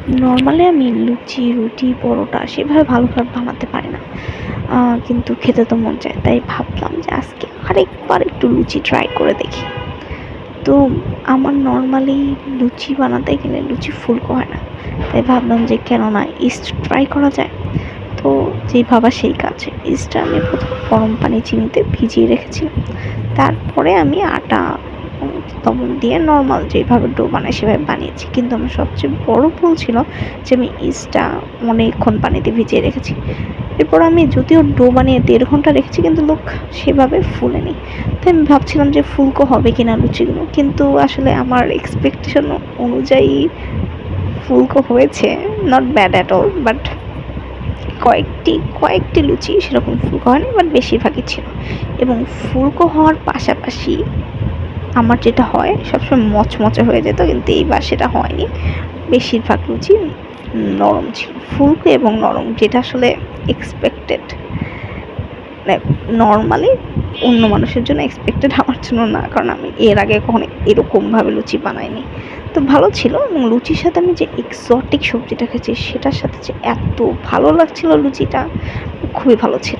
Normally আমি লুচি, রুটি, পরোটা সেভাবে ভালোভাবে বানাতে পারি না। কিন্তু খেতে তো মন চায়। তাই ভাবলাম যে আজকে আরেকবার একটু লুচি ট্রাই করে দেখি। তো আমার নরমালি লুচি বানাতে গেলে লুচি ফুলকো হয় না। তাই ভাবলাম যে কেন না ইস্ট ট্রাই করা যায়। তো যেই ভাবা সেই কাজ। ইস্টটা আমি প্রথমে গরম পানি চিনিতে ভিজিয়ে রেখেছিলাম। তারপরে আমি আটা লবণ দিয়ে নরমাল যেভাবে ডো বানাই সেভাবে বানিয়েছি। কিন্তু আমার সবচেয়ে বড় ভুল ছিল যে আমি ইস্টটা অনেকক্ষণ পানিতে ভিজিয়ে রেখেছি। এরপর আমি যদিও ডো বানিয়ে ১.৫ ঘন্টা রেখেছি কিন্তু সেভাবে ফুলেনি। তাই আমি ভাবছিলাম যে ফুলকো হবে কিনা লুচিগুলো, কিন্তু আসলে আমার এক্সপেকটেশন অনুযায়ী ফুলকো হয়েছে। Not bad at all, but কয়েকটি লুচি সেরকম ফুলকো হয়নি, বাট বেশিরভাগই ছিল। এবং ফুলকো হওয়ার পাশাপাশি আমার যেটা হয় সবসময় মচমচে হয়ে যেত, কিন্তু এইবার সেটা হয়নি। বেশিরভাগ লুচি নরম ছিল, ফুলকো এবং নরম, যেটা আসলে এক্সপেক্টেড। মানে নর্মালি অন্য মানুষের জন্য এক্সপেক্টেড, আমার জন্য না, কারণ আমি এর আগে কখনো এরকমভাবে লুচি বানাইনি। তো ভালো ছিল, এবং লুচির সাথে আমি যে এক্সোটিক সবজিটা খেয়েছি সেটার সাথে যে এত ভালো লাগছিল লুচিটা, খুবই ভালো ছিল।